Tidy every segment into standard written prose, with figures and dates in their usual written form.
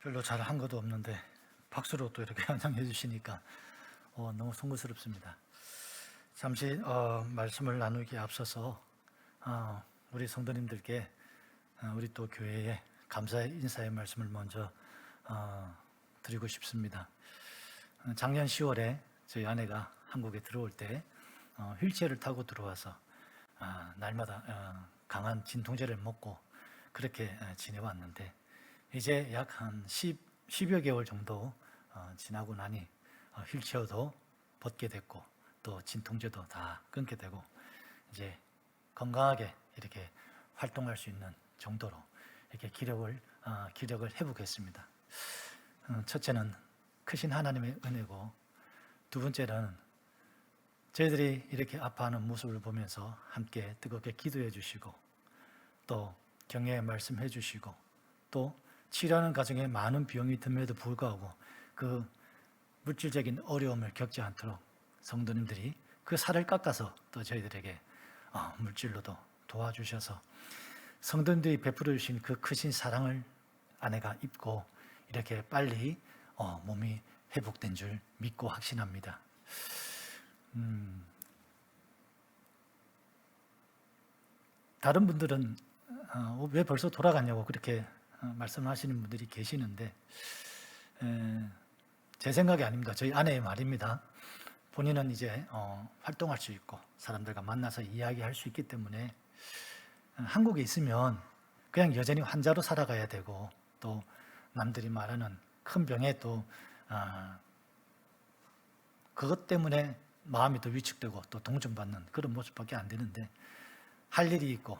별로 잘한 것도 없는데 박수로 또 이렇게 환영해 주시니까 너무 송구스럽습니다. 잠시 말씀을 나누기에 앞서서 우리 성도님들께 우리 또 교회에 감사의 인사의 말씀을 먼저 드리고 싶습니다. 작년 10월에 저희 아내가 한국에 들어올 때 휠체어를 타고 들어와서 날마다 강한 진통제를 먹고 그렇게 지내왔는데 이제 약 한 10여 개월 정도 지나고 나니 휠체어도 벗게 됐고 또 진통제도 다 끊게 되고 이제 건강하게 이렇게 활동할 수 있는 정도로 이렇게 기력을 회복했습니다. 첫째는 크신 하나님의 은혜고, 두 번째는 저희들이 이렇게 아파하는 모습을 보면서 함께 뜨겁게 기도해 주시고 또 격려의 말씀해 주시고 또 치료하는 과정에 많은 비용이 듦에도 불구하고 그 물질적인 어려움을 겪지 않도록 성도님들이 그 살을 깎아서 또 저희들에게 물질로도 도와주셔서 성도님들이 베풀어 주신 그 크신 사랑을 아내가 입고 이렇게 빨리 몸이 회복된 줄 믿고 확신합니다. 다른 분들은 왜 벌써 돌아갔냐고 그렇게 말씀하시는 분들이 계시는데 제 생각이 아닙니다. 저희 아내의 말입니다. 본인은 이제 활동할 수 있고 사람들과 만나서 이야기할 수 있기 때문에 한국에 있으면 그냥 여전히 환자로 살아가야 되고 또 남들이 말하는 큰 병에 또 그것 때문에 마음이 더 위축되고 또 동정받는 그런 모습밖에 안 되는데, 할 일이 있고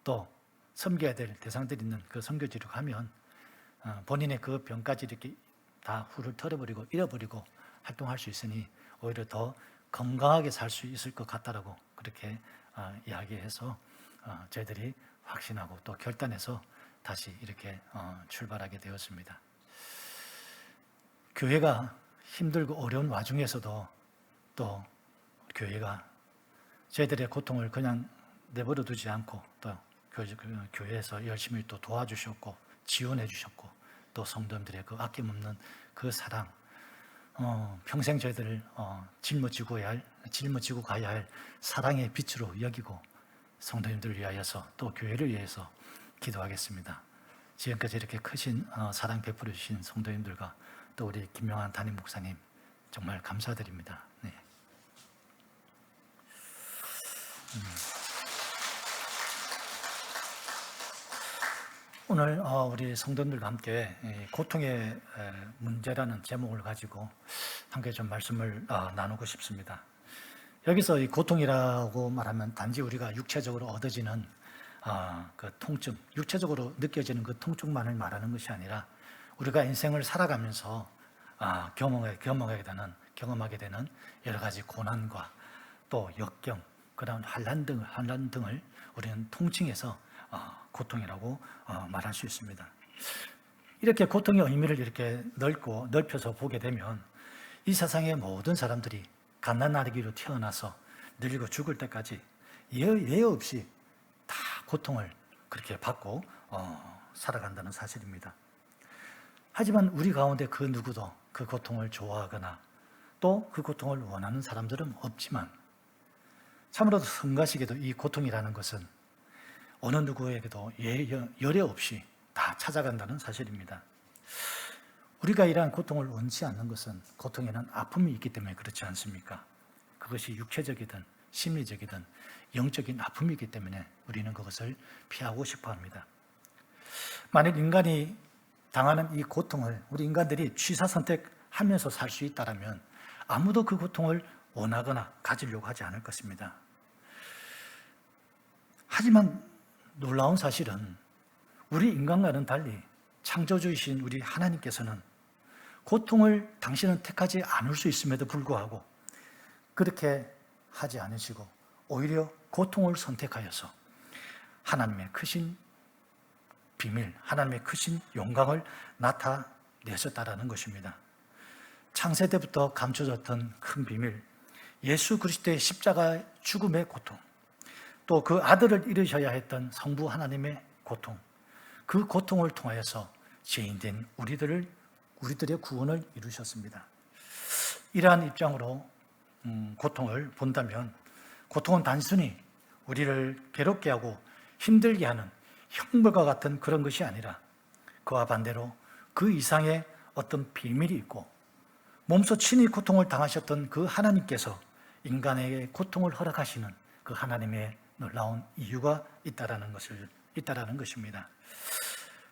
또 섬겨야 될 대상들이 있는 그 선교지로 가면 본인의 그 병까지 이렇게 다 후를 털어버리고 잃어버리고 활동할 수 있으니 오히려 더 건강하게 살 수 있을 것 같다라고 그렇게 이야기해서 저희들이 확신하고 또 결단해서 다시 이렇게 출발하게 되었습니다. 교회가 힘들고 어려운 와중에서도 또 교회가 저희들의 고통을 그냥 내버려 두지 않고 또 교회에서 열심히 또 도와주셨고 지원해 주셨고 또 성도님들의 그 아낌없는 그 사랑, 평생 저희들을 짊어지고 가야 할 사랑의 빛으로 여기고 성도님들을 위하여서 또 교회를 위해서 기도하겠습니다. 지금까지 이렇게 크신 사랑 베풀어 주신 성도님들과 또 우리 김명환 담임 목사님 정말 감사드립니다. 네. 오늘 우리 성도님들과 함께 고통의 문제라는 제목을 가지고 함께 좀 말씀을 나누고 싶습니다. 여기서 이 고통이라고 말하면 단지 우리가 육체적으로 얻어지는 그 통증, 육체적으로 느껴지는 그 통증만을 말하는 것이 아니라 우리가 인생을 살아가면서 경험하게 되는 여러 가지 고난과 또 역경, 그다음 환난 등을 우리는 통칭해서 고통이라고 말할 수 있습니다. 이렇게 고통의 의미를 이렇게 넓혀서 보게 되면 이 세상의 모든 사람들이 갓난아기로 태어나서 늙고 죽을 때까지 예외 없이 다 고통을 그렇게 받고 살아간다는 사실입니다. 하지만 우리 가운데 그 누구도 그 고통을 좋아하거나 또 그 고통을 원하는 사람들은 없지만 참으로 성가시게도 이 고통이라는 것은 어느 누구에게도 열애 없이 다 찾아간다는 사실입니다. 우리가 이러한 고통을 원치 않는 것은 고통에는 아픔이 있기 때문에 그렇지 않습니까? 그것이 육체적이든 심리적이든 영적인 아픔이기 때문에 우리는 그것을 피하고 싶어 합니다. 만일 인간이 당하는 이 고통을 우리 인간들이 취사선택하면서 살 수 있다면 아무도 그 고통을 원하거나 가지려고 하지 않을 것입니다. 하지만 놀라운 사실은 우리 인간과는 달리 창조주이신 우리 하나님께서는 고통을 당신은 택하지 않을 수 있음에도 불구하고 그렇게 하지 않으시고 오히려 고통을 선택하여서 하나님의 크신 비밀, 하나님의 크신 영광을 나타내셨다라는 것입니다. 창세 때부터 감춰졌던 큰 비밀, 예수 그리스도의 십자가 죽음의 고통, 또 그 아들을 잃으셔야 했던 성부 하나님의 고통, 그 고통을 통하여서 죄인된 우리들의 구원을 이루셨습니다. 이러한 입장으로 고통을 본다면 고통은 단순히 우리를 괴롭게 하고 힘들게 하는 형벌과 같은 그런 것이 아니라 그와 반대로 그 이상의 어떤 비밀이 있고 몸소 친히 고통을 당하셨던 그 하나님께서 인간에게 고통을 허락하시는 그 하나님의 놀라운 이유가 있다라는 것입니다.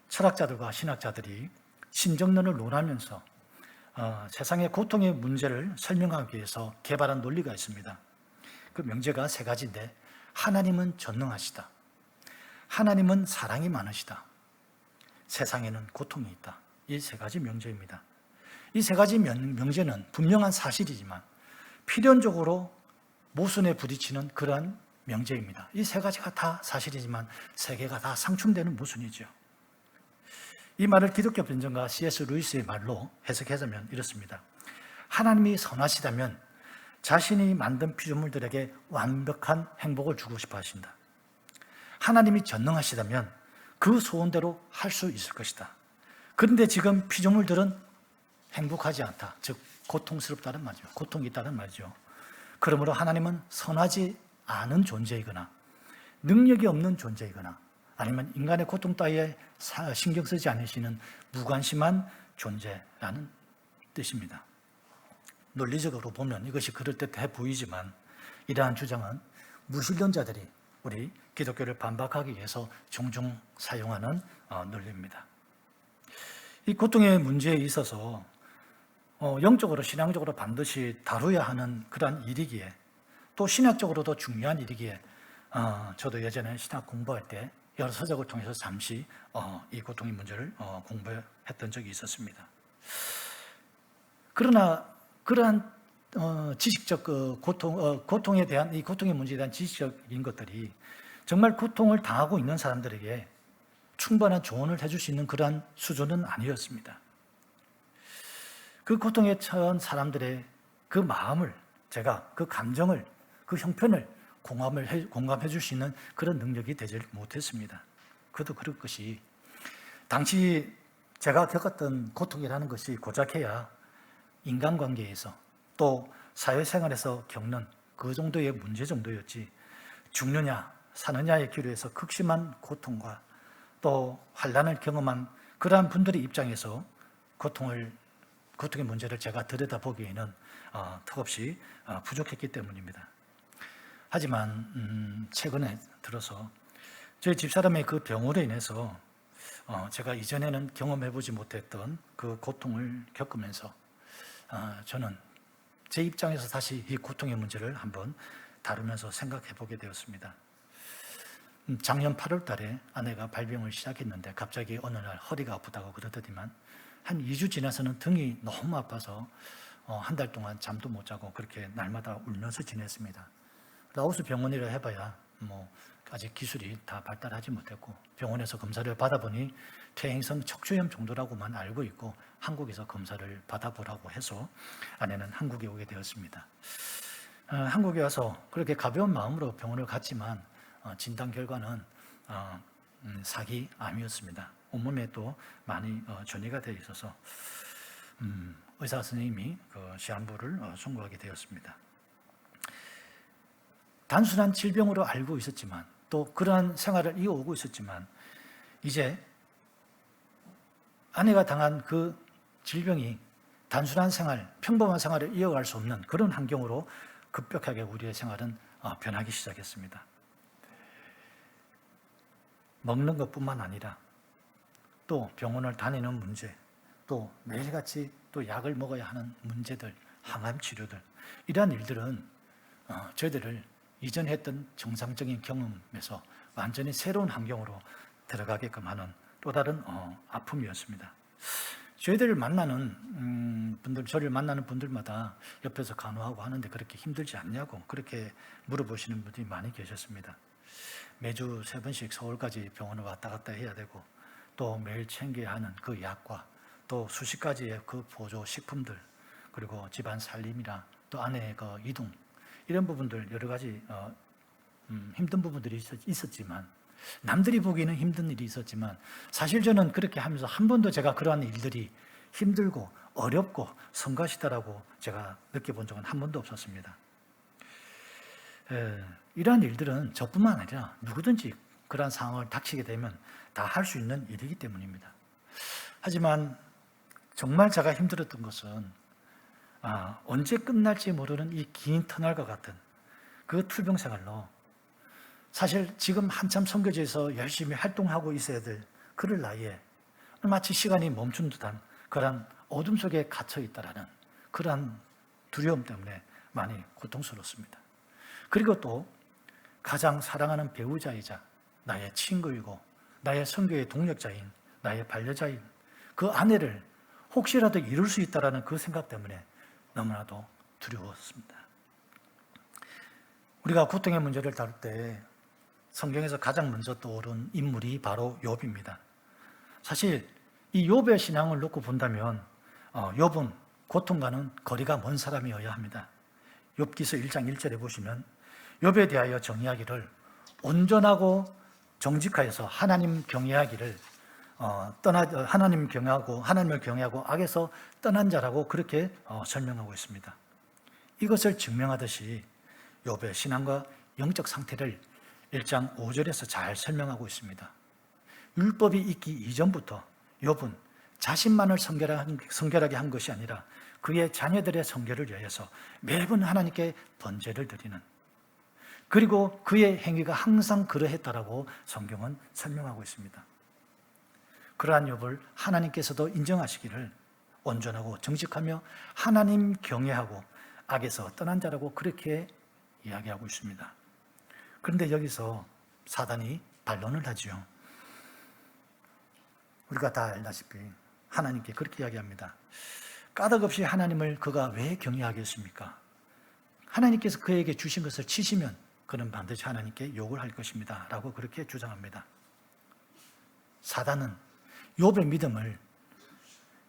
철학자들과 신학자들이 신정론을 논하면서 세상의 고통의 문제를 설명하기 위해서 개발한 논리가 있습니다. 그 명제가 세 가지인데 하나님은 전능하시다. 하나님은 사랑이 많으시다. 세상에는 고통이 있다. 이 세 가지 명제입니다. 이 세 가지 명제는 분명한 사실이지만 필연적으로 모순에 부딪히는 그러한 명제입니다. 이 세 가지가 다 사실이지만 세 개가 다 상충되는 모순이죠. 이 말을 기독교 변증가 C.S. 루이스의 말로 해석하자면 이렇습니다. 하나님이 선하시다면 자신이 만든 피조물들에게 완벽한 행복을 주고 싶어 하신다. 하나님이 전능하시다면 그 소원대로 할 수 있을 것이다. 그런데 지금 피조물들은 행복하지 않다. 즉 고통스럽다는 말이죠. 고통이 있다는 말이죠. 그러므로 하나님은 선하지 않은 존재이거나 능력이 없는 존재이거나 아니면 인간의 고통 따위에 신경 쓰지 않으시는 무관심한 존재라는 뜻입니다. 논리적으로 보면 이것이 그럴듯해 보이지만 이러한 주장은 무신론자들이 우리 기독교를 반박하기 위해서 종종 사용하는 논리입니다. 이 고통의 문제에 있어서 영적으로 신앙적으로 반드시 다루어야 하는 그러한 일이기에 또 신학적으로도 중요한 일이기에 저도 예전에 신학 공부할 때 여러 서적을 통해서 잠시 이 고통의 문제를 공부했던 적이 있었습니다. 그러나 그러한 지식적 고통에 대한 이 고통의 문제에 대한 지식적인 것들이 정말 고통을 당하고 있는 사람들에게 충분한 조언을 해줄 수 있는 그러한 수준은 아니었습니다. 그 고통에 처한 사람들의 그 마음을 제가 그 감정을 그 형편을 공감해 줄 수 있는 그런 능력이 되지 못했습니다. 그것도 그럴 것이 당시 제가 겪었던 고통이라는 것이 고작해야 인간관계에서 또 사회생활에서 겪는 그 정도의 문제 정도였지 죽느냐 사느냐의 기로에서 극심한 고통과 또 환난을 경험한 그러한 분들의 입장에서 고통의 문제를 제가 들여다보기에는 턱없이 부족했기 때문입니다. 하지만 최근에 들어서 저희 집사람의 그 병으로 인해서 제가 이전에는 경험해보지 못했던 그 고통을 겪으면서 저는 제 입장에서 다시 이 고통의 문제를 한번 다루면서 생각해보게 되었습니다. 작년 8월 달에 아내가 발병을 시작했는데 갑자기 어느 날 허리가 아프다고 그러더니만 한 2주 지나서는 등이 너무 아파서 한 달 동안 잠도 못 자고 그렇게 날마다 울면서 지냈습니다. 라오스 병원이라 해봐야 아직 기술이 다 발달하지 못했고 병원에서 검사를 받아보니 퇴행성 척추염 정도라고만 알고 있고 한국에서 검사를 받아보라고 해서 아내는 한국에 오게 되었습니다. 한국에 와서 그렇게 가벼운 마음으로 병원을 갔지만 진단 결과는 사기암이었습니다. 온몸에 또 많이 전이가 되어 있어서 의사 선생님이 그 시한부를 선고하게 되었습니다. 단순한 질병으로 알고 있었지만 또 그러한 생활을 이어오고 있었지만 이제 아내가 당한 그 질병이 단순한 생활, 평범한 생활을 이어갈 수 없는 그런 환경으로 급격하게 우리의 생활은 변하기 시작했습니다. 먹는 것뿐만 아니라 또 병원을 다니는 문제, 또 매일같이 또 약을 먹어야 하는 문제들, 항암 치료들 이러한 일들은 저희들을 이전에 했던 정상적인 경험에서 완전히 새로운 환경으로 들어가게끔 하는 또 다른 아픔이었습니다. 저희들을 만나는 저를 만나는 분들마다 옆에서 간호하고 하는데 그렇게 힘들지 않냐고 그렇게 물어보시는 분들이 많이 계셨습니다. 매주 3번씩 서울까지 병원을 왔다 갔다 해야 되고 또 매일 챙겨야 하는 그 약과 또 수십 가지의 그 보조 식품들 그리고 집안 살림이나 또 아내의 그 이동 이런 부분들 여러 가지 힘든 부분들이 있었지만 남들이 보기에는 힘든 일이 있었지만 사실 저는 그렇게 하면서 한 번도 제가 그러한 일들이 힘들고 어렵고 성가시다라고 제가 느껴본 적은 한 번도 없었습니다. 이러한 일들은 저뿐만 아니라 누구든지 그러한 상황을 닥치게 되면 다 할 수 있는 일이기 때문입니다. 하지만 정말 제가 힘들었던 것은 언제 끝날지 모르는 이 긴 터널과 같은 그 투병 생활로 사실 지금 한참 선교지에서 열심히 활동하고 있어야 될 그럴 나이에 마치 시간이 멈춘 듯한 그런 어둠 속에 갇혀 있다라는 그러한 두려움 때문에 많이 고통스럽습니다. 그리고 또 가장 사랑하는 배우자이자 나의 친구이고 나의 선교의 동력자인 나의 반려자인 그 아내를 혹시라도 이룰 수 있다라는 그 생각 때문에 너무나도 두려웠습니다. 우리가 고통의 문제를 다룰 때 성경에서 가장 먼저 떠오른 인물이 바로 욥입니다. 사실 이 욥의 신앙을 놓고 본다면 욥은 고통과는 거리가 먼 사람이어야 합니다. 욥기서 1장 1절에 보시면 욥에 대하여 정의하기를 온전하고 정직하여서 하나님 경외하기를 하나님을 경외하고 악에서 떠난 자라고 그렇게 설명하고 있습니다. 이것을 증명하듯이 욥의 신앙과 영적 상태를 1장 5절에서 잘 설명하고 있습니다. 율법이 있기 이전부터 욥은 자신만을 성결하게 한 것이 아니라 그의 자녀들의 성결을 위해서 매번 하나님께 번제를 드리는, 그리고 그의 행위가 항상 그러했다라고 성경은 설명하고 있습니다. 그러한 욥을 하나님께서도 인정하시기를 온전하고 정직하며 하나님 경외하고 악에서 떠난 자라고 그렇게 이야기하고 있습니다. 그런데 여기서 사단이 반론을 하지요. 우리가 다 알다시피 하나님께 그렇게 이야기합니다. 까닭없이 하나님을 그가 왜 경외하겠습니까? 하나님께서 그에게 주신 것을 치시면 그는 반드시 하나님께 욕을 할 것입니다 라고 그렇게 주장합니다. 사단은 욥의 믿음을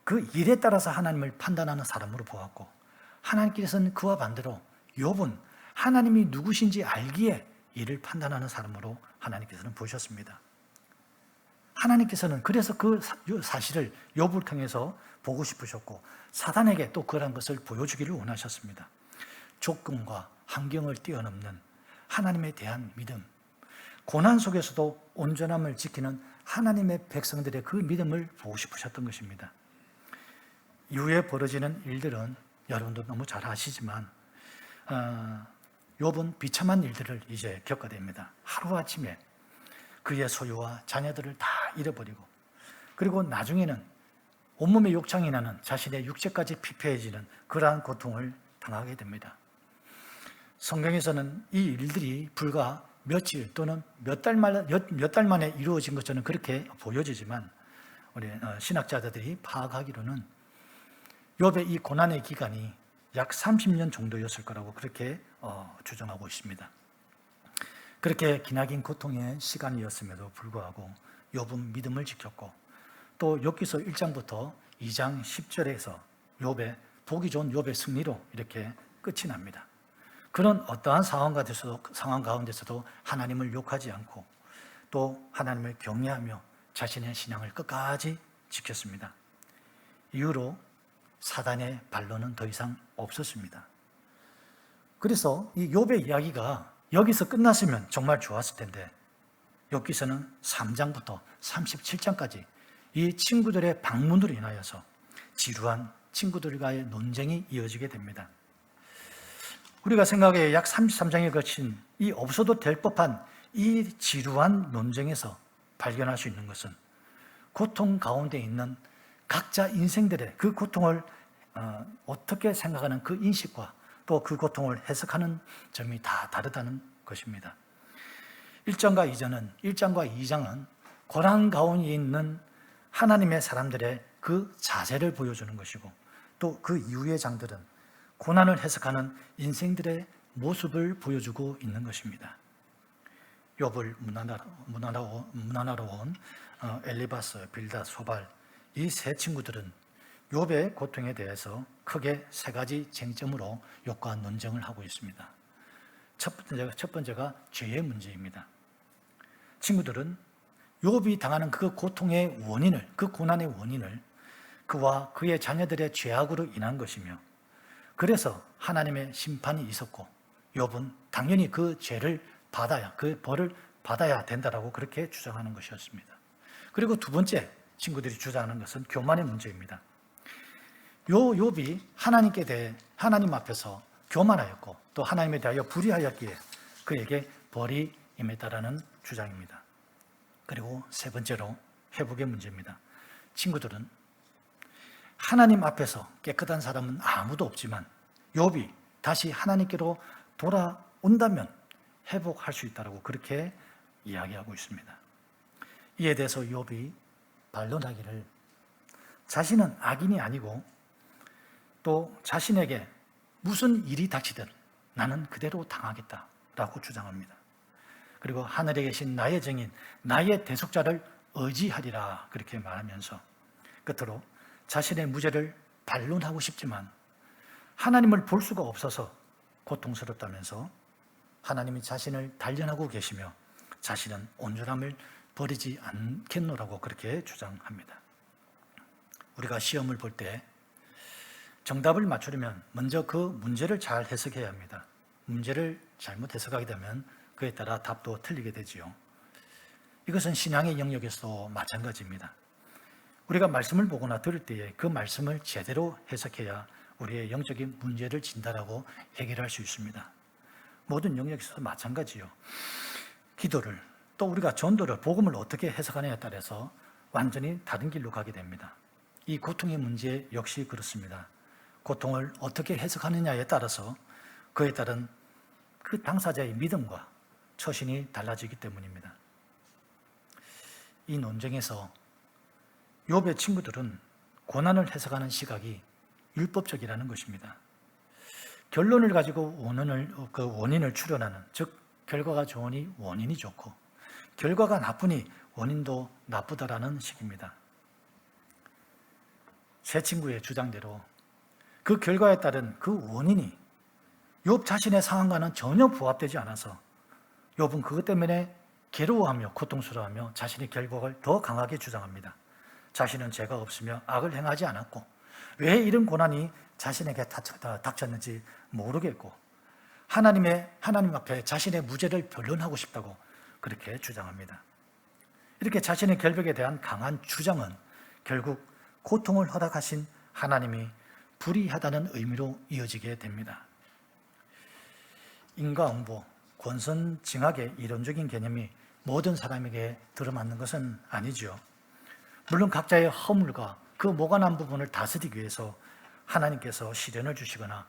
그 일에 따라서 하나님을 판단하는 사람으로 보았고, 하나님께서는 그와 반대로 욥은 하나님이 누구신지 알기에 이를 판단하는 사람으로 하나님께서는 보셨습니다. 하나님께서는 그래서 그 사실을 욥을 통해서 보고 싶으셨고 사단에게 또 그런 것을 보여주기를 원하셨습니다. 조건과 환경을 뛰어넘는 하나님에 대한 믿음, 고난 속에서도 온전함을 지키는 하나님의 백성들의 그 믿음을 보고 싶으셨던 것입니다. 이후에 벌어지는 일들은 여러분도 너무 잘 아시지만 욥은 비참한 일들을 이제 겪게 됩니다. 하루아침에 그의 소유와 자녀들을 다 잃어버리고, 그리고 나중에는 온몸에 욕창이 나는 자신의 육체까지 피폐해지는 그러한 고통을 당하게 됩니다. 성경에서는 이 일들이 불과 며칠 또는 몇 달 만에 이루어진 것처럼 그렇게 보여지지만 우리 신학자들이 파악하기로는 욥의 이 고난의 기간이 약 30년 정도였을 거라고 그렇게 주장하고 있습니다. 그렇게 기나긴 고통의 시간이었음에도 불구하고 욥은 믿음을 지켰고, 또 욥기서 1장부터 2장 10절에서 욥의 보기 좋은 욥의 승리로 이렇게 끝이 납니다. 그런 어떠한 상황 가운데서도 하나님을 욕하지 않고 또 하나님을 경외하며 자신의 신앙을 끝까지 지켰습니다. 이후로 사단의 반론은 더 이상 없었습니다. 그래서 이 욥의 이야기가 여기서 끝났으면 정말 좋았을 텐데 욥기서는 3장부터 37장까지 이 친구들의 방문으로 인하여서 지루한 친구들과의 논쟁이 이어지게 됩니다. 우리가 생각해 약 33장에 걸친 이 없어도 될 법한 이 지루한 논쟁에서 발견할 수 있는 것은 고통 가운데 있는 각자 인생들의 그 고통을 어떻게 생각하는 그 인식과 또 그 고통을 해석하는 점이 다 다르다는 것입니다. 1장과 2장은 고난 가운데 있는 하나님의 사람들의 그 자세를 보여주는 것이고, 또 그 이후의 장들은 고난을 해석하는 인생들의 모습을 보여주고 있는 것입니다. 욥을 문안하러 온 엘리바스, 빌닷, 소발 이 세 친구들은 욥의 고통에 대해서 크게 세 가지 쟁점으로 욥과 논쟁을 하고 있습니다. 첫 번째가 죄의 문제입니다. 친구들은 욥이 당하는 그 고통의 원인을, 그 고난의 원인을 그와 그의 자녀들의 죄악으로 인한 것이며, 그래서 하나님의 심판이 있었고 욥은 당연히 그 죄를 받아야, 그 벌을 받아야 된다라고 그렇게 주장하는 것이었습니다. 그리고 두 번째 친구들이 주장하는 것은 교만의 문제입니다. 욥이 하나님께 대해 하나님 앞에서 교만하였고 또 하나님에 대하여 불의하였기에 그에게 벌이 임했다라는 주장입니다. 그리고 세 번째로 회복의 문제입니다. 친구들은 하나님 앞에서 깨끗한 사람은 아무도 없지만 욥이 다시 하나님께로 돌아온다면 회복할 수 있다고 그렇게 이야기하고 있습니다. 이에 대해서 욥이 반론하기를 자신은 악인이 아니고 또 자신에게 무슨 일이 닥치든 나는 그대로 당하겠다라고 주장합니다. 그리고 하늘에 계신 나의 증인, 나의 대속자를 의지하리라 그렇게 말하면서 끝으로 자신의 무죄를 반론하고 싶지만 하나님을 볼 수가 없어서 고통스럽다면서 하나님이 자신을 단련하고 계시며 자신은 온전함을 버리지 않겠노라고 그렇게 주장합니다. 우리가 시험을 볼 때 정답을 맞추려면 먼저 그 문제를 잘 해석해야 합니다. 문제를 잘못 해석하게 되면 그에 따라 답도 틀리게 되지요. 이것은 신앙의 영역에서도 마찬가지입니다. 우리가 말씀을 보거나 들을 때에 그 말씀을 제대로 해석해야 우리의 영적인 문제를 진단하고 해결할 수 있습니다. 모든 영역에서도 마찬가지요. 기도를 또 우리가 전도를, 복음을 어떻게 해석하느냐에 따라서 완전히 다른 길로 가게 됩니다. 이 고통의 문제 역시 그렇습니다. 고통을 어떻게 해석하느냐에 따라서 그에 따른 그 당사자의 믿음과 처신이 달라지기 때문입니다. 이 논쟁에서 욥의 친구들은 고난을 해석하는 시각이 율법적이라는 것입니다. 결론을 가지고 원인을 추론하는, 즉 결과가 좋으니 원인이 좋고 결과가 나쁘니 원인도 나쁘다라는 식입니다. 세 친구의 주장대로 그 결과에 따른 그 원인이 욥 자신의 상황과는 전혀 부합되지 않아서 욥은 그것 때문에 괴로워하며 고통스러워하며 자신의 결박을 더 강하게 주장합니다. 자신은 죄가 없으며 악을 행하지 않았고 왜 이런 고난이 자신에게 닥쳤는지 모르겠고 하나님 앞에 자신의 무죄를 변론하고 싶다고 그렇게 주장합니다. 이렇게 자신의 결백에 대한 강한 주장은 결국 고통을 허락하신 하나님이 불의하다는 의미로 이어지게 됩니다. 인과응보, 권선징악의 이론적인 개념이 모든 사람에게 들어맞는 것은 아니죠. 물론 각자의 허물과 그 모관한 부분을 다스리기 위해서 하나님께서 시련을 주시거나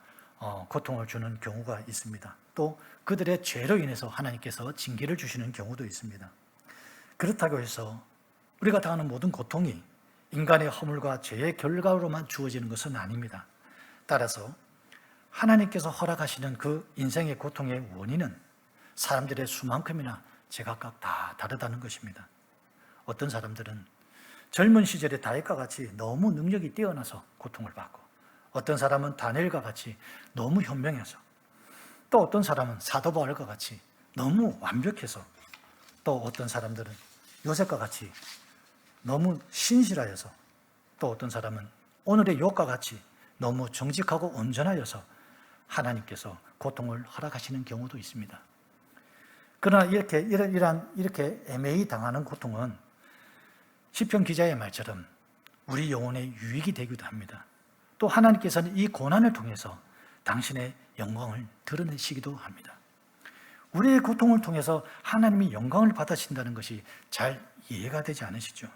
고통을 주는 경우가 있습니다. 또 그들의 죄로 인해서 하나님께서 징계를 주시는 경우도 있습니다. 그렇다고 해서 우리가 당하는 모든 고통이 인간의 허물과 죄의 결과로만 주어지는 것은 아닙니다. 따라서 하나님께서 허락하시는 그 인생의 고통의 원인은 사람들의 수만큼이나 제각각 다 다르다는 것입니다. 어떤 사람들은 젊은 시절의 다윗과 같이 너무 능력이 뛰어나서 고통을 받고, 어떤 사람은 다니엘과 같이 너무 현명해서, 또 어떤 사람은 사도 바울과 같이 너무 완벽해서, 또 어떤 사람들은 요셉과 같이 너무 신실하여서, 또 어떤 사람은 오늘의 욥과 같이 너무 정직하고 온전하여서 하나님께서 고통을 허락하시는 경우도 있습니다. 그러나 이렇게 애매히 당하는 고통은 시편 기자의 말처럼 우리 영혼의 유익이 되기도 합니다. 또 하나님께서는 이 고난을 통해서 당신의 영광을 드러내시기도 합니다. 우리의 고통을 통해서 하나님이 영광을 받으신다는 것이 잘 이해가 되지 않으시죠?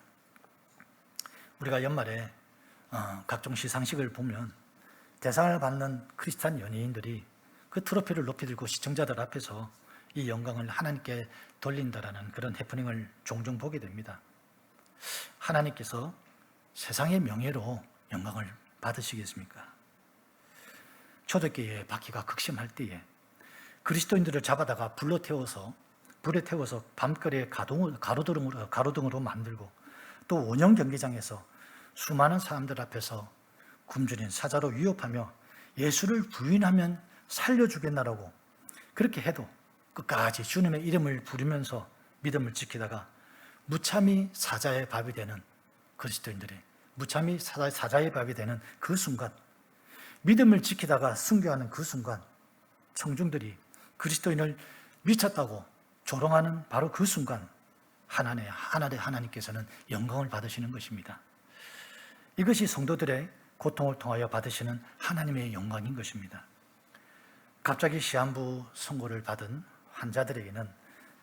우리가 연말에 각종 시상식을 보면 대상을 받는 크리스찬 연예인들이 그 트로피를 높이 들고 시청자들 앞에서 이 영광을 하나님께 돌린다라는 그런 해프닝을 종종 보게 됩니다. 하나님께서 세상의 명예로 영광을 받으시겠습니까? 초대교회의 박해가 극심할 때에 그리스도인들을 잡아다가 불에 태워서 밤거리에 가로등으로 만들고 또 원형 경기장에서 수많은 사람들 앞에서 굶주린 사자로 위협하며 예수를 부인하면 살려주겠나라고 그렇게 해도 끝까지 주님의 이름을 부르면서 믿음을 지키다가 무참히 사자의 밥이 되는 그리스도인들이, 무참히 사자의 밥이 되는 그 순간, 믿음을 지키다가 순교하는 그 순간, 청중들이 그리스도인을 미쳤다고 조롱하는 바로 그 순간 하나님께서는 영광을 받으시는 것입니다. 이것이 성도들의 고통을 통하여 받으시는 하나님의 영광인 것입니다. 갑자기 시한부 선고를 받은 환자들에게는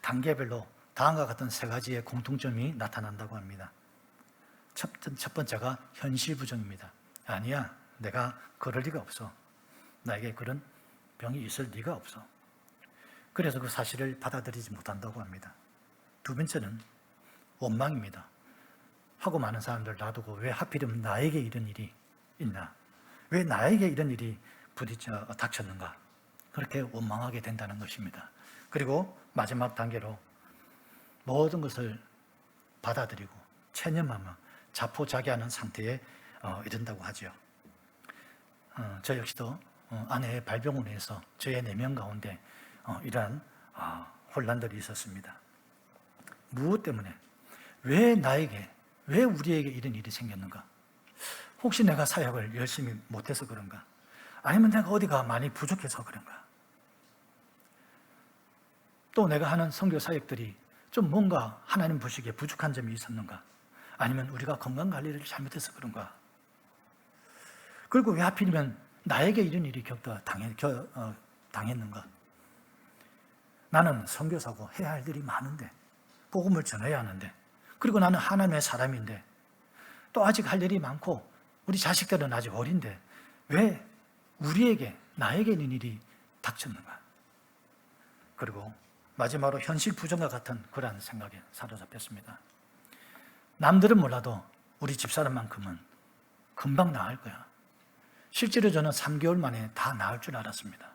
단계별로 다음과 같은 세 가지의 공통점이 나타난다고 합니다. 첫 번째가 현실 부정입니다. 아니야, 내가 그럴 리가 없어. 나에게 그런 병이 있을 리가 없어. 그래서 그 사실을 받아들이지 못한다고 합니다. 두 번째는 원망입니다. 하고 많은 사람들 놔두고 왜 하필이면 나에게 이런 일이 있나? 왜 나에게 이런 일이 닥쳤는가? 그렇게 원망하게 된다는 것입니다. 그리고 마지막 단계로 모든 것을 받아들이고 체념하며 자포자기하는 상태에 이른다고 하죠. 저 역시도 아내의 발병으로 인해서 저의 내면 가운데 이러한 혼란들이 있었습니다. 무엇 때문에? 왜 나에게, 왜 우리에게 이런 일이 생겼는가? 혹시 내가 사역을 열심히 못해서 그런가? 아니면 내가 어디가 많이 부족해서 그런가? 또 내가 하는 선교 사역들이 좀 뭔가 하나님 보시기에 부족한 점이 있었는가? 아니면 우리가 건강관리를 잘못해서 그런가? 그리고 왜 하필이면 나에게 이런 일이 당했는가? 나는 선교사고 해야 할 일이 많은데, 복음을 전해야 하는데, 그리고 나는 하나님의 사람인데, 또 아직 할 일이 많고 우리 자식들은 아직 어린데 왜 우리에게, 나에게 있는 일이 닥쳤는가? 그리고 마지막으로 현실 부정과 같은 그러한 생각에 사로잡혔습니다. 남들은 몰라도 우리 집사람만큼은 금방 나을 거야. 실제로 저는 3개월 만에 다 나을 줄 알았습니다.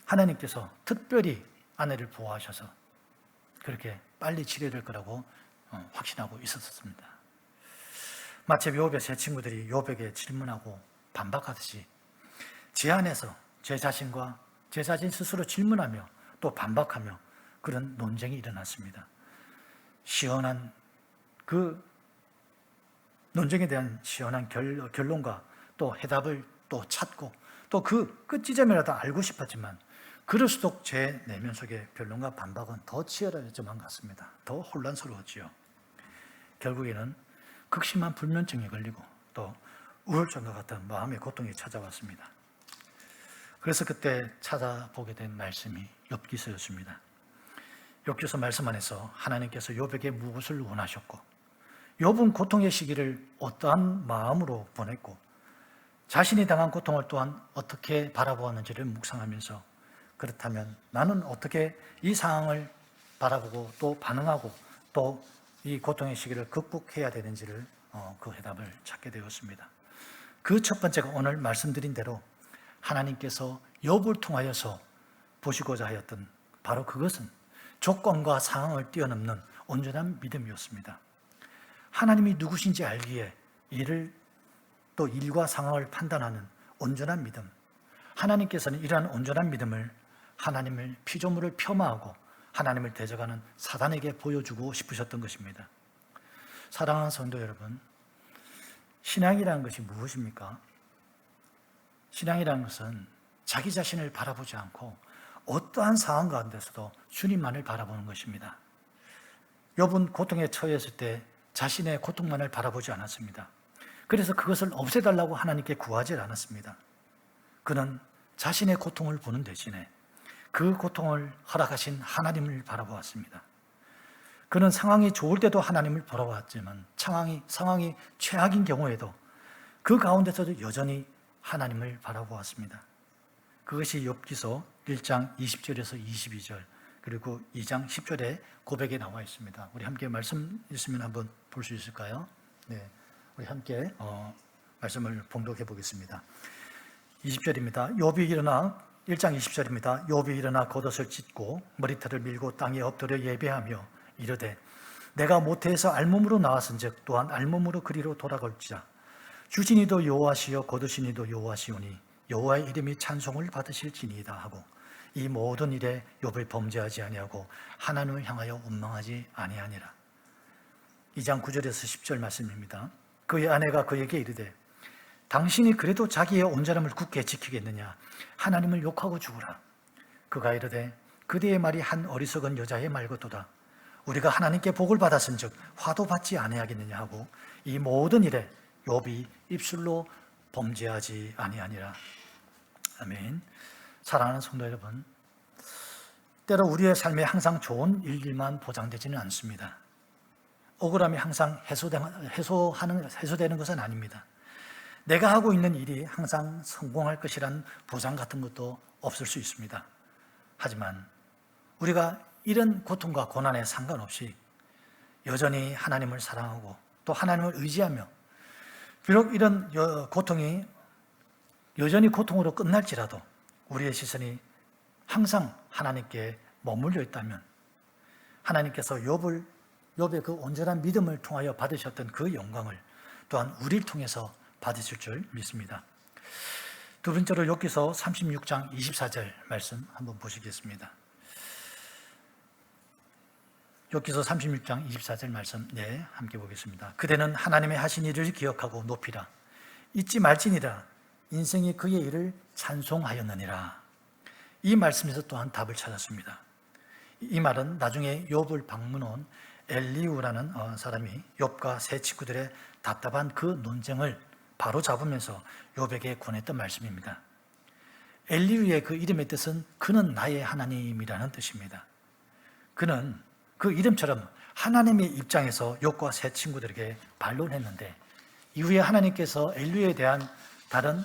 하나님께서 특별히 아내를 보호하셔서 그렇게 빨리 치료될 거라고 확신하고 있었습니다. 마치 욥의 세 친구들이 욥에게 질문하고 반박하듯이 제 안에서 제 자신 스스로 질문하며 또 반박하며 그런 논쟁이 일어났습니다. 시원한 그 논쟁에 대한 시원한 결론과 또 해답을 또 찾고 또 그 끝지점이라도 알고 싶었지만 그럴수록 제 내면 속의 변론과 반박은 더 치열해져만 갔습니다. 더 혼란스러웠지요. 결국에는 극심한 불면증에 걸리고 또 우울증과 같은 마음의 고통이 찾아왔습니다. 그래서 그때 찾아보게 된 말씀이 욥기서였습니다. 욥기서 말씀 안에서 하나님께서 욥에게 무엇을 원하셨고 욥은 고통의 시기를 어떠한 마음으로 보냈고 자신이 당한 고통을 또한 어떻게 바라보았는지를 묵상하면서 그렇다면 나는 어떻게 이 상황을 바라보고 또 반응하고 또 이 고통의 시기를 극복해야 되는지를 그 해답을 찾게 되었습니다. 그 첫 번째가 오늘 말씀드린 대로 하나님께서 욥을 통하여서 보시고자 하였던 바로 그것은 조건과 상황을 뛰어넘는 온전한 믿음이었습니다. 하나님이 누구신지 알기에 또 일과 상황을 판단하는 온전한 믿음. 하나님께서는 이러한 온전한 믿음을 하나님을 피조물을 폄하하고 하나님을 대적하는 사단에게 보여주고 싶으셨던 것입니다. 사랑하는 성도 여러분, 신앙이라는 것이 무엇입니까? 신앙이라는 것은 자기 자신을 바라보지 않고 어떠한 상황 가운데서도 주님만을 바라보는 것입니다. 욥은 고통에 처했을 때 자신의 고통만을 바라보지 않았습니다. 그래서 그것을 없애달라고 하나님께 구하지 않았습니다. 그는 자신의 고통을 보는 대신에 그 고통을 허락하신 하나님을 바라보았습니다. 그는 상황이 좋을 때도 하나님을 바라보았지만 상황이 최악인 경우에도 그 가운데서도 여전히 하나님을 바라보았습니다. 그것이 욥기서 1장 20절에서 22절 그리고 2장 10절에 고백에 나와 있습니다. 우리 함께 말씀 있으면 한번 볼 수 있을까요? 네, 우리 함께 말씀을 봉독해 보겠습니다. 20절입니다. 욥이 일어나 1장 20절입니다. 욥이 일어나 겉옷을 찢고 머리털을 밀고 땅에 엎드려 예배하며 이르되 내가 모태에서 알몸으로 나왔은즉 또한 알몸으로 그리로 돌아갈지라. 주시니도 여호와시요 거두시니도 여호와시오니 여호와의 이름이 찬송을 받으실지니이다 하고 이 모든 일에 욥을 범죄하지 아니하고 하나님을 향하여 원망하지 아니하니라. 2장 9절에서 10절 말씀입니다. 그의 아내가 그에게 이르되 당신이 그래도 자기의 온전함을 굳게 지키겠느냐? 하나님을 욕하고 죽으라. 그가 이르되 그대의 말이 한 어리석은 여자의 말 같도다. 우리가 하나님께 복을 받았은즉 화도 받지 아니하겠느냐 하고 이 모든 일에 욥이 입술로 범죄하지 아니하니라. 아멘. 사랑하는 성도 여러분, 때로 우리의 삶에 항상 좋은 일들만 보장되지는 않습니다. 억울함이 항상 해소되는 것은 아닙니다. 내가 하고 있는 일이 항상 성공할 것이란 보장 같은 것도 없을 수 있습니다. 하지만 우리가 이런 고통과 고난에 상관없이 여전히 하나님을 사랑하고 또 하나님을 의지하며 비록 이런 고통이 여전히 고통으로 끝날지라도 우리의 시선이 항상 하나님께 머물러 있다면 하나님께서 욥의 그 온전한 믿음을 통하여 받으셨던 그 영광을 또한 우리를 통해서 받으실 줄 믿습니다. 두 번째로 욥기서 36장 24절 말씀 한번 보시겠습니다. 욥기서 36장 24절 말씀 함께 보겠습니다. 그대는 하나님의 하신 일을 기억하고 높이라. 잊지 말지니라. 인생이 그의 일을 찬송하였느니라. 이 말씀에서 또한 답을 찾았습니다. 이 말은 나중에 욥을 방문한 엘리우라는 사람이 욥과 세 친구들의 답답한 그 논쟁을 바로 잡으면서 욥에게 권했던 말씀입니다. 엘리우의 그 이름의 뜻은 그는 나의 하나님이라는 뜻입니다. 그는 그 이름처럼 하나님의 입장에서 욥과 세 친구들에게 반론했는데 이후에 하나님께서 엘리우에 대한 다른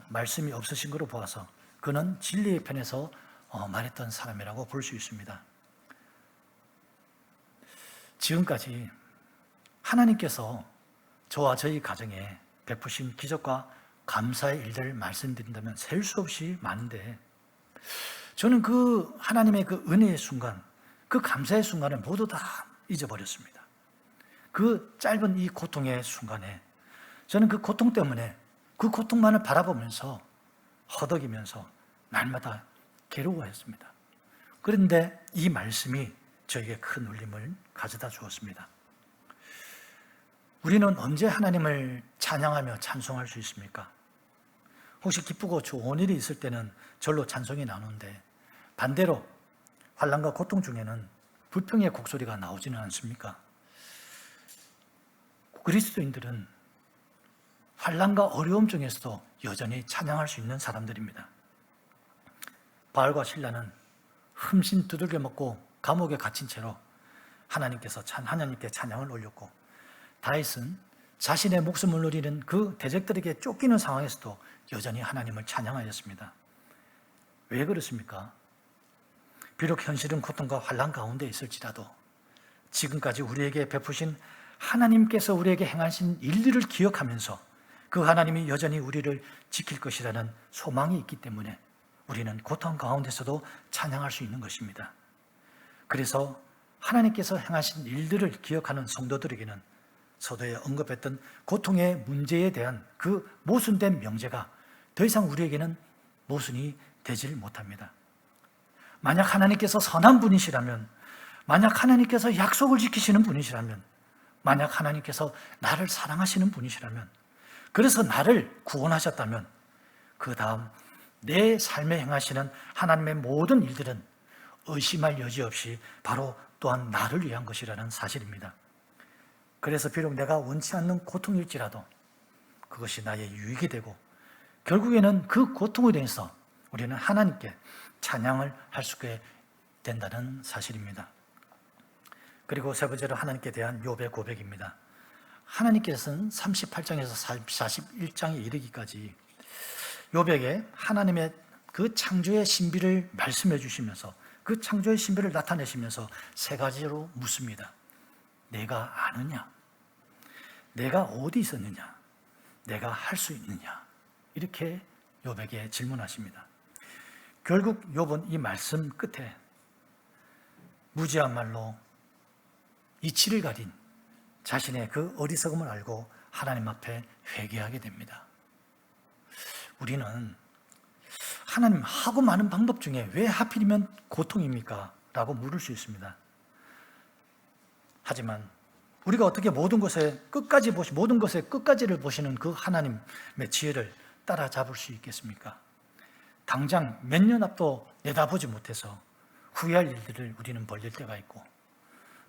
말씀이 없으신 것으로 보아서 그는 진리의 편에서 말했던 사람이라고 볼 수 있습니다. 지금까지 하나님께서 저와 저희 가정에 베푸신 기적과 감사의 일들을 말씀드린다면 셀 수 없이 많은데 저는 그 하나님의 그 은혜의 순간, 그 감사의 순간을 모두 다 잊어버렸습니다. 그 짧은 이 고통의 순간에 저는 그 고통 때문에 그 고통만을 바라보면서 허덕이면서 날마다 괴로워했습니다. 그런데 이 말씀이 저에게 큰 울림을 가져다 주었습니다. 우리는 언제 하나님을 찬양하며 찬송할 수 있습니까? 혹시 기쁘고 좋은 일이 있을 때는 절로 찬송이 나오는데 반대로 환난과 고통 중에는 불평의 곡소리가 나오지는 않습니까? 그리스도인들은 환난과 어려움 중에서도 여전히 찬양할 수 있는 사람들입니다. 바울과 실라는 흠씬 두들겨 먹고 감옥에 갇힌 채로 하나님께 찬양을 올렸고 다윗은 자신의 목숨을 노리는 그 대적들에게 쫓기는 상황에서도 여전히 하나님을 찬양하였습니다. 왜 그렇습니까? 비록 현실은 고통과 환난 가운데 있을지라도 지금까지 우리에게 베푸신 하나님께서 우리에게 행하신 일들을 기억하면서 그 하나님이 여전히 우리를 지킬 것이라는 소망이 있기 때문에 우리는 고통 가운데서도 찬양할 수 있는 것입니다. 그래서 하나님께서 행하신 일들을 기억하는 성도들에게는 서두에 언급했던 고통의 문제에 대한 그 모순된 명제가 더 이상 우리에게는 모순이 되질 못합니다. 만약 하나님께서 선한 분이시라면, 만약 하나님께서 약속을 지키시는 분이시라면, 만약 하나님께서 나를 사랑하시는 분이시라면, 그래서 나를 구원하셨다면 그 다음 내 삶에 행하시는 하나님의 모든 일들은 의심할 여지 없이 바로 또한 나를 위한 것이라는 사실입니다. 그래서 비록 내가 원치 않는 고통일지라도 그것이 나의 유익이 되고 결국에는 그 고통에 대해서 우리는 하나님께 찬양을 할 수 있게 된다는 사실입니다. 그리고 세 번째로 하나님께 대한 욥의 고백입니다. 하나님께서는 38장에서 41장에 이르기까지 욥에게 하나님의 그 창조의 신비를 말씀해 주시면서 그 창조의 신비를 나타내시면서 세 가지로 묻습니다. 내가 아느냐? 내가 어디 있었느냐? 내가 할 수 있느냐? 이렇게 욥에게 질문하십니다. 결국 욥은 이 말씀 끝에 무지한 말로 이치를 가린 자신의 그 어리석음을 알고 하나님 앞에 회개하게 됩니다. 우리는 하나님, 하고 많은 방법 중에 왜 하필이면 고통입니까? 라고 물을 수 있습니다. 하지만 우리가 어떻게 모든 것의 끝까지를 보시는 그 하나님의 지혜를 따라잡을 수 있겠습니까? 당장 몇 년 앞도 내다보지 못해서 후회할 일들을 우리는 벌릴 때가 있고,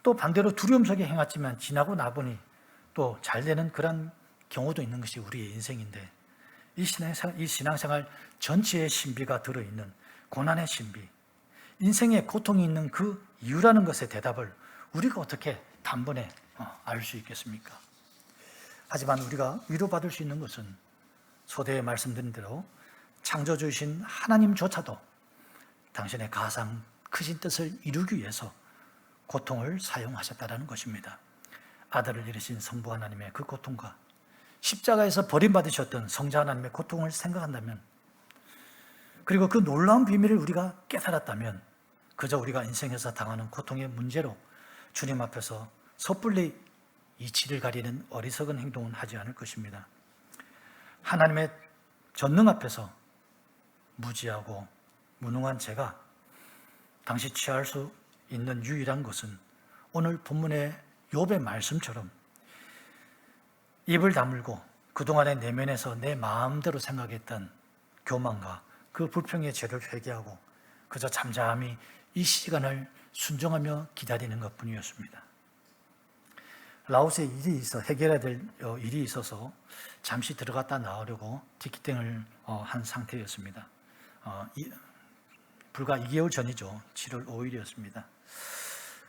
또 반대로 두려움 속에 행했지만 지나고 나보니 또 잘 되는 그런 경우도 있는 것이 우리의 인생인데, 이 신앙생활 전체의 신비가 들어있는 고난의 신비, 인생에 고통이 있는 그 이유라는 것의 대답을 우리가 어떻게 단번에 알 수 있겠습니까? 하지만 우리가 위로받을 수 있는 것은 소대에 말씀드린 대로 창조주이신 하나님조차도 당신의 가장 크신 뜻을 이루기 위해서 고통을 사용하셨다는 것입니다. 아들을 잃으신 성부 하나님의 그 고통과 십자가에서 버림받으셨던 성자 하나님의 고통을 생각한다면, 그리고 그 놀라운 비밀을 우리가 깨달았다면, 그저 우리가 인생에서 당하는 고통의 문제로 주님 앞에서 섣불리 이치를 가리는 어리석은 행동은 하지 않을 것입니다. 하나님의 전능 앞에서 무지하고 무능한 제가 당시 취할 수 있는 유일한 것은 오늘 본문의 욥의 말씀처럼 입을 다물고 그동안의 내면에서 내 마음대로 생각했던 교만과 그 불평의 죄를 회개하고 그저 잠잠히 이 시간을 순종하며 기다리는 것뿐이었습니다. 라오스에 해결해야 될 일이 있어서 잠시 들어갔다 나오려고 티켓팅을 한 상태였습니다. 불과 2개월 전이죠. 7월 5일이었습니다.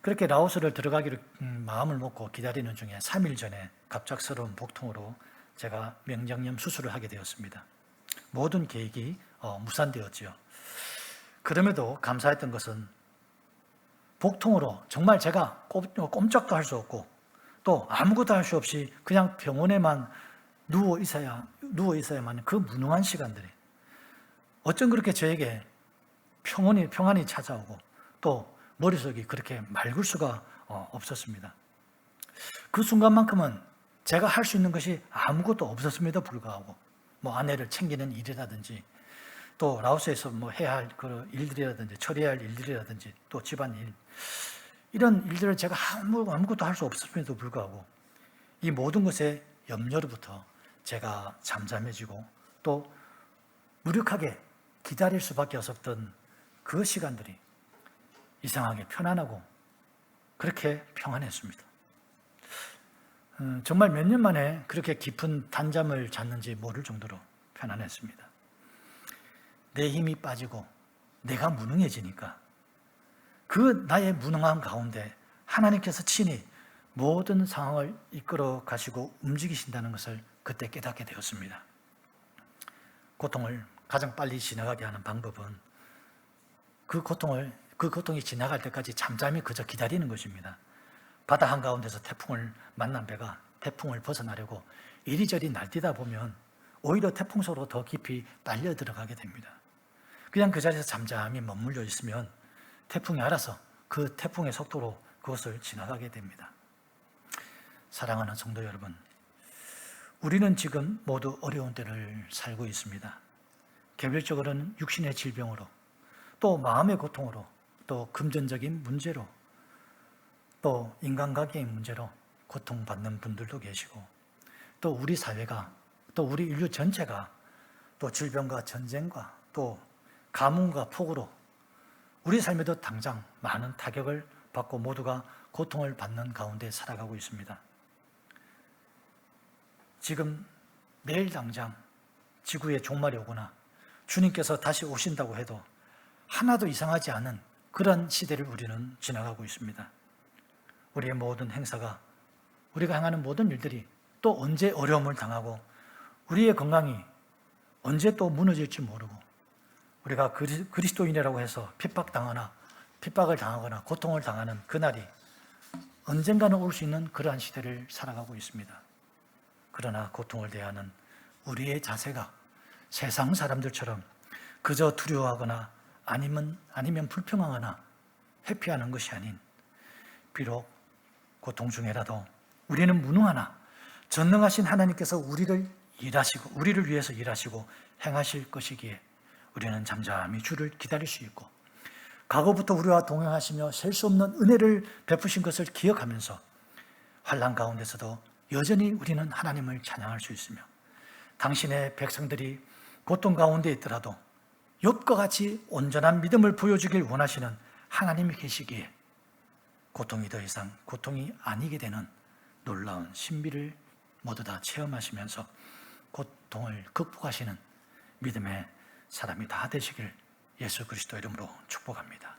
그렇게 라오스를 들어가기로 마음을 먹고 기다리는 중에 3일 전에 갑작스러운 복통으로 제가 명장염 수술을 하게 되었습니다. 모든 계획이 무산되었지요. 그럼에도 감사했던 것은 복통으로 정말 제가 꼼짝도 할 수 없고 또 아무것도 할 수 없이 그냥 병원에만 누워 있어야만 그 무능한 시간들이 어쩜 그렇게 저에게 평안이 찾아오고 또 머릿속이 그렇게 맑을 수가 없었습니다. 그 순간만큼은 제가 할 수 있는 것이 아무것도 없었음에도 불구하고 아내를 챙기는 일이라든지 또 라오스에서 해야 할 그 일들이라든지 처리해야 할 일들이라든지 또 집안일, 이런 일들을 제가 아무것도 할 수 없음에도 불구하고 이 모든 것의 염려로부터 제가 잠잠해지고 또 무력하게 기다릴 수밖에 없었던 그 시간들이 이상하게 편안하고 그렇게 평안했습니다. 정말 몇 년 만에 그렇게 깊은 단잠을 잤는지 모를 정도로 편안했습니다. 내 힘이 빠지고 내가 무능해지니까 그 나의 무능함 가운데 하나님께서 친히 모든 상황을 이끌어 가시고 움직이신다는 것을 그때 깨닫게 되었습니다. 고통을 가장 빨리 지나가게 하는 방법은 그 고통이 지나갈 때까지 잠잠히 그저 기다리는 것입니다. 바다 한가운데서 태풍을 만난 배가 태풍을 벗어나려고 이리저리 날뛰다 보면 오히려 태풍 속으로 더 깊이 빨려 들어가게 됩니다. 그냥 그 자리에서 잠잠히 머물러 있으면 태풍이 알아서 그 태풍의 속도로 그것을 지나가게 됩니다. 사랑하는 성도 여러분, 우리는 지금 모두 어려운 때를 살고 있습니다. 개별적으로는 육신의 질병으로, 또 마음의 고통으로, 또 금전적인 문제로, 또 인간관계의 문제로 고통받는 분들도 계시고, 또 우리 사회가, 또 우리 인류 전체가 또 질병과 전쟁과 또 가뭄과 폭우로 우리 삶에도 당장 많은 타격을 받고 모두가 고통을 받는 가운데 살아가고 있습니다. 지금 내일 당장 지구의 종말이 오거나 주님께서 다시 오신다고 해도 하나도 이상하지 않은 그런 시대를 우리는 지나가고 있습니다. 우리의 모든 행사가, 우리가 행하는 모든 일들이 또 언제 어려움을 당하고 우리의 건강이 언제 또 무너질지 모르고 우리가 그리스도인이라고 해서 핍박을 당하거나 고통을 당하는 그날이 언젠가는 올 수 있는 그러한 시대를 살아가고 있습니다. 그러나 고통을 대하는 우리의 자세가 세상 사람들처럼 그저 두려워하거나 아니면 불평하거나 회피하는 것이 아닌, 비록 고통 중에라도 우리는 무능하나 전능하신 하나님께서 우리를 위해서 일하시고 행하실 것이기에 우리는 잠잠히 주를 기다릴 수 있고, 과거부터 우리와 동행하시며 셀 수 없는 은혜를 베푸신 것을 기억하면서 환난 가운데서도 여전히 우리는 하나님을 찬양할 수 있으며, 당신의 백성들이 고통 가운데 있더라도 욥과 같이 온전한 믿음을 보여주길 원하시는 하나님이 계시기에 고통이 더 이상 고통이 아니게 되는 놀라운 신비를 모두 다 체험하시면서 고통을 극복하시는 믿음의 사람이 다 되시길 예수 그리스도 이름으로 축복합니다.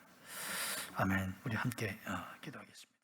아멘. 우리 함께 기도하겠습니다.